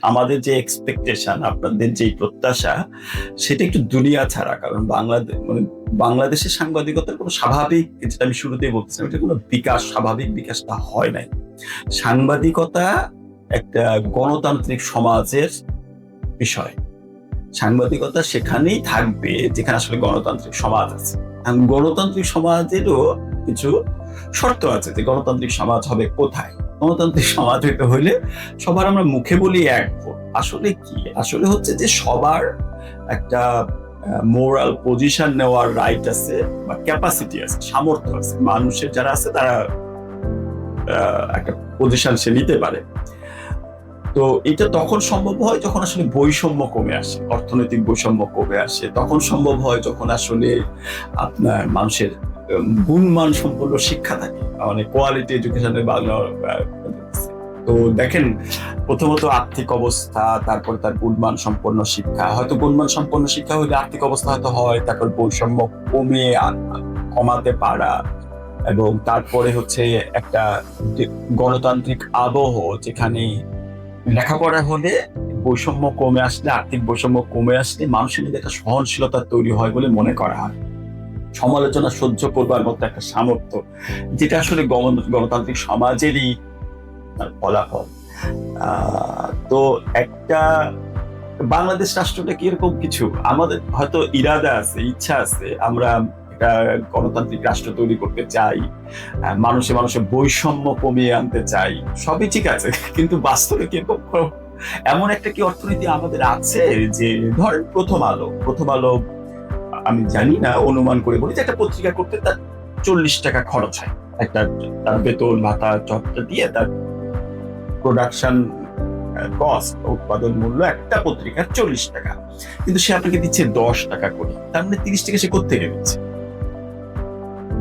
আমাদের যে এক্সপেকটেশন, আপনাদের যে প্রত্যাশা, সেটা একটু দুনিয়া ছাড়া। কারণ বাংলাদেশের সাংবাদিকতার কোনো স্বাভাবিক, যেটা আমি শুরুতেই বলতেছিলাম, এটা কোনো বিকাশ, স্বাভাবিক বিকাশটা হয় নাই। সাংবাদিকতা একটা গণতান্ত্রিক সমাজের বিষয়। সাংবাদিকতা সেখানেই থাকবে যেখানে আসলে গণতান্ত্রিক সমাজ আছে। গণতান্ত্রিক সমাজেরও কিছু শর্ত আছে যে গণতান্ত্রিক সমাজ হবে কোথায়। গণতান্ত্রিক সমাজ হইতে হইলে সবার আমরা মুখে বলি এক ভোট। আসলে কি, আসলে হচ্ছে যে সবার একটা মোরাল পজিশন নেওয়ার রাইট আছে বা ক্যাপাসিটি আছে, সামর্থ্য আছে। মানুষের যারা আছে তারা একটা পজিশন সে নিতে পারে। তো এটা তখন সম্ভব হয় যখন আসলে বৈষম্য কমে আসে, অর্থনৈতিক বৈষম্য কমে আসে। তখন সম্ভব হয় যখন আসলে আপনার মানুষের গুণমান সম্পন্ন শিক্ষা থাকে, মানে কোয়ালিটি এডুকেশনের বাংলা। তো দেখেন, প্রথমত আর্থিক অবস্থা, তারপর তার গুণমান সম্পন্ন শিক্ষা। হয়তো গুণমান সম্পন্ন শিক্ষা হইলে আর্থিক অবস্থা হয়তো হয়, তারপর বৈষম্য কমাতে পারা, এবং তারপরে হচ্ছে একটা গণতান্ত্রিক আবহ, যেখানে লেখাপড়া হলে বৈষম্য কমে আসলে, আর্থিক বৈষম্য কমে আসলে মানুষের মধ্যে একটা সহনশীলতা তৈরি হয় বলে মনে করা হয়। সমালোচনা সহ্য করবার মতো একটা সামর্থ্য, যেটা আসলে গণতান্ত্রিক সমাজেরই ফলাফল। তো একটা বাংলাদেশ রাষ্ট্রটা কি এরকম কিছু, আমাদের হয়তো ইরাদা আছে, ইচ্ছা আছে, আমরা একটা গণতান্ত্রিক রাষ্ট্র তৈরি করতে চাই, মানুষে মানুষে বৈষম্য কমিয়ে আনতে চাই, সবই ঠিক আছে, কিন্তু বাস্তবে কি এমন একটা কি অর্থনীতি আমাদের আছে যে, ধরেন প্রথম আলো আমি জানি না, অনুমান করে বলি যে একটা পত্রিকা করতে তার 40 টাকা খরচ হয়। একটা তার বেতন ভাতা চটটা দিয়ে তার প্রোডাকশন কস্ট, উৎপাদন মূল্য একটা পত্রিকার 40 টাকা, কিন্তু সে আপনাকে দিচ্ছে 10 টাকা করে। তার মানে 30 টাকা সে কোত্থেকে দিচ্ছে?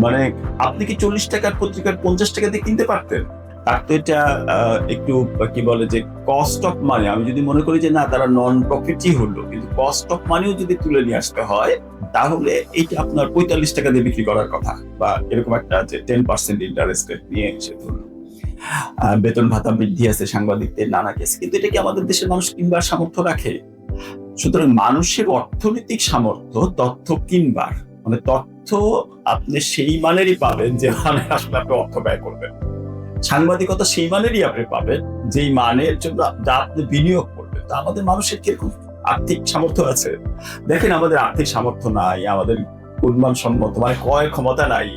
মানে আপনি কি 40 টাকার পত্রিকার 50 টাকা দিয়ে কিনতে পারতেন? তার তো এটা একটু কি বলে যে কস্ট অফ মানি। আমি যদি মনে করি যে না, তারা নন প্রফিটই হলো, কিন্তু কস্ট অফ মানিও যদি তুলে নিয়ে আসতে হয়, তাহলে এইটা আপনার 45 টাকা দিয়ে বিক্রি করার কথা, বা এরকম একটা যে 10% ইন্টারেস্ট রেট নিয়ে এসে ধরলো। বেতন ভাতা বৃদ্ধি আছে সাংবাদিকদের, নানা কেস। কিন্তু এটা কি আমাদের দেশের মানুষ কিনবার সামর্থ্য রাখে? সুতরাং মানুষের অর্থনৈতিক সামর্থ্য তথ্য কিনবার, মানে তথ্য আপনি সেই মানেরই পাবেন যে মানে আসলে আপনি অর্থ ব্যয় করবেন। সাংবাদিকতা সেই মানেরই আপনি পাবেন যেই মানের জন্য যা আপনি বিনিয়োগ করবেন। তা আমাদের মানুষের কিরকম আর্থিক সামর্থ্য আছে? দেখেন, আমাদের আর্থিক সামর্থ্য নাই, আমাদের গুণমান সম্মত মানে ক্রয় ক্ষমতা নাই,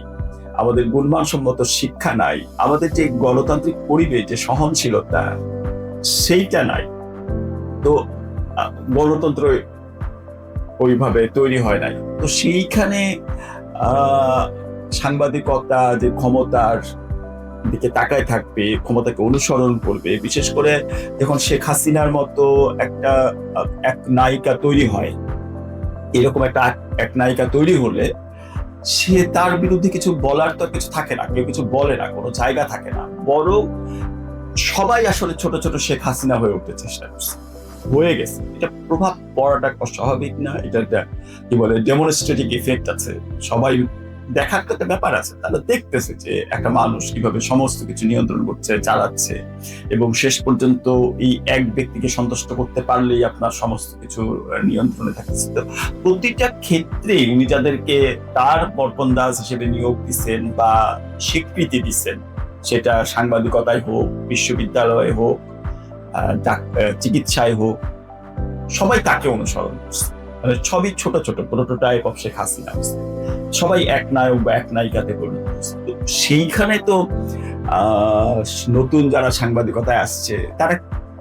আমাদের গুণমান সম্মত শিক্ষা নাই, আমাদের যে গণতান্ত্রিক পরিবেশ, যে সহনশীলতা, সেইটা নাই। তো গণতন্ত্র ওইভাবে তৈরি হয় নাই। তো সেইখানে সাংবাদিকতা যে ক্ষমতার দিকে তাকায় থাকবে, ক্ষমতাকে অনুসরণ করবে, বিশেষ করে যখন শেখ হাসিনার মতো একটা এক নায়িকা তৈরি হয়, এরকম একটা এক নায়িকা তৈরি হলে সে তার বিরুদ্ধে কিছু বলার তো কিছু থাকে না, কেউ কিছু বলে না, কোনো জায়গা থাকে না, বরং সবাই আসলে ছোট ছোট শেখ হাসিনা হয়ে উঠতে চেষ্টা করছে, হয়ে গেছে। এটা প্রভাব পড়াটা অস্বাভাবিক না, এটা একটা কি বলে ডেমনস্ট্রেটিভ ইফেক্ট আছে। সবাই দেখার একটা ব্যাপার আছে, তারা দেখতেছে যে একটা মানুষ কিভাবে সমস্ত কিছু নিয়ন্ত্রণ করছে, চালাচ্ছে, এবং শেষ পর্যন্ত এই এক ব্যক্তিকে সন্তুষ্ট করতে পারলেই আপনার সমস্ত কিছু নিয়ন্ত্রণে থাকছে। তো প্রতিটা ক্ষেত্রে উনি যাদেরকে তার বরকন্দাজ হিসেবে নিয়োগ দিচ্ছেন বা স্বীকৃতি দিচ্ছেন, সেটা সাংবাদিকতায় হোক, বিশ্ববিদ্যালয়ে হোক, চিকিৎসায় হোক, সবাই তাকে অনুসরণ করছে। মানে সবই ছোট ছোট প্রোটোটাইপ অফ শেখ হাসিনা, সবাই এক নায়ক বা এক নায়িকাতে পরিণত হচ্ছে। সেইখানে তো নতুন যারা সাংবাদিকতায় আসছে,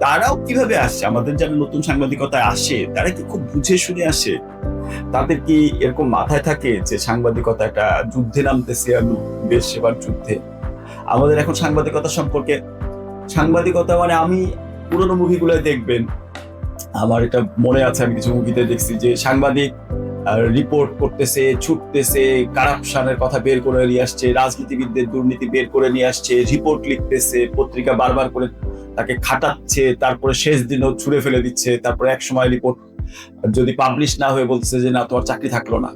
তারাও কিভাবে আসছে? আমাদের যারা নতুন সাংবাদিকতায় আসে, তারা কি খুব বুঝে শুনে আসে? তাদের কি এরকম মাথায় থাকে যে সাংবাদিকতা একটা যুদ্ধে নামতেছে, আমি দেশ সেবার যুদ্ধে? আমাদের এখন সাংবাদিকতা সম্পর্কে, সাংবাদিকতা মানে, আমি পুরোনো মুভিগুলো দেখবেন, আমার এটা মনে আছে, আমি কিছু মুভিতে দেখছি যে সাংবাদিক রিপোর্ট করতেছে, ছুটতেছে, কারাপশনের কথা বের করে নিয়ে আসছে, রাজনীতিবিদদের দুর্নীতি বের করে নিয়ে আসছে, রিপোর্ট লিখতেছে, পত্রিকা বারবার করে তাকে খাটাচ্ছে, তারপরে শেষ দিনও ছুড়ে ফেলে দিচ্ছে, তারপরে এক সময় রিপোর্ট যদি পাবলিশ না হয়ে বলতেছে যে না, তোমার চাকরি থাকলো না।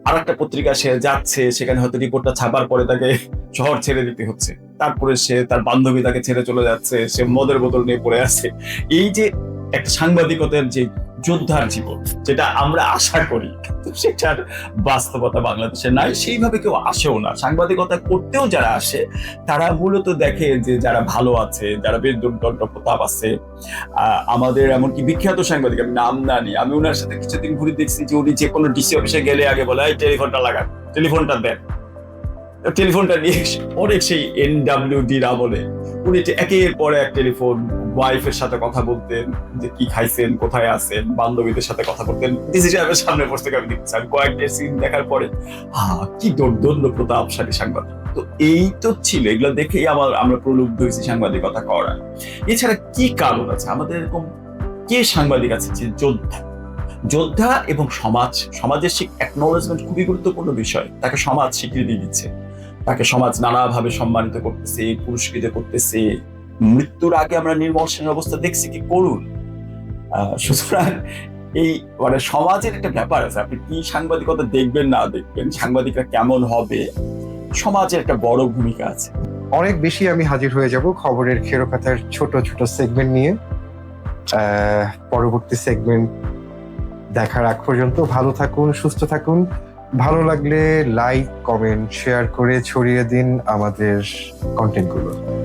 আরেকটা পত্রিকা সে যাচ্ছে, সেখানে হয়তো রিপোর্টটা ছাপার পরে তাকে শহর ছেড়ে দিতে হচ্ছে। তারপরে সে তার বান্ধবী তাকে ছেড়ে চলে যাচ্ছে, সে মদের বোতল নিয়ে পড়ে আছে। এই যে একটা সাংবাদিকতার যে যোদ্ধার জীবন, যেটা আমরা আশা করি, কিন্তু সেটার বাস্তবতা বাংলাদেশে নাই। সেইভাবে কেউ আসেও না। সাংবাদিকতা করতেও যারা আসে, তারা মূলত দেখে যে যারা ভালো আছে, যারা বেশ দুর্দণ্ড প্রতাপ আছে। আমাদের এমনকি বিখ্যাত সাংবাদিক, আমি নাম না নিই, আমি ওনার সাথে কিছুদিন ঘুরে দেখছি যে উনি যে কোনো ডিসি অফিসে গেলে আগে বলে, "এই টেলিফোনটা লাগান, টেলিফোনটা দেন।" টেলিফোনটা নিয়ে অনেক সেই NWD আমলে উনি একের পর এক টেলিফোন, ওয়াইফের সাথে কথা বলতেন, যে কি খাইছেন, কোথায় আছেন, বান্ধবীদের সাথে কথা বলতেন। ডিসি সাহেবের সামনে বসে আমি দেখছি, আমি কয়েকটা সিন দেখার পরে কি দুর্দণ্ড প্রতাপশালী সাংবাদিক। তো এই তো ছিল, এগুলো দেখেই আমরা প্রলুব্ধ হয়েছি সাংবাদিকতা করা। এছাড়া কি কারণ আছে আমাদের এরকম? কে সাংবাদিক আছে যে যোদ্ধা, যোদ্ধা এবং সমাজের অ্যাকনোলেজমেন্ট খুবই গুরুত্বপূর্ণ বিষয়। তাকে সমাজ স্বীকৃতি দিচ্ছে, তাকে সমাজ নানাভাবে সম্মানিত করতেছে, পুরস্কৃত করতেছে। মৃত্যুর আগে আমরা নির্মল সেনের অবস্থা দেখছি কি করুন। সুতরাং এই মানে সমাজের একটা ব্যাপার আছে, আপনি কি সাংবাদিকতা দেখবেন না দেখবেন, সাংবাদিকরা কেমন হবে, সমাজের একটা বড় ভূমিকা আছে। অনেক বেশি আমি হাজির হয়ে যাব খবরের খেরোখাতার ছোট ছোট সেগমেন্ট নিয়ে। পরবর্তী সেগমেন্ট দেখার আগ পর্যন্ত ভালো থাকুন, সুস্থ থাকুন। ভালো লাগলে লাইক, কমেন্ট, শেয়ার করে ছড়িয়ে দিন আমাদের কন্টেন্টগুলো।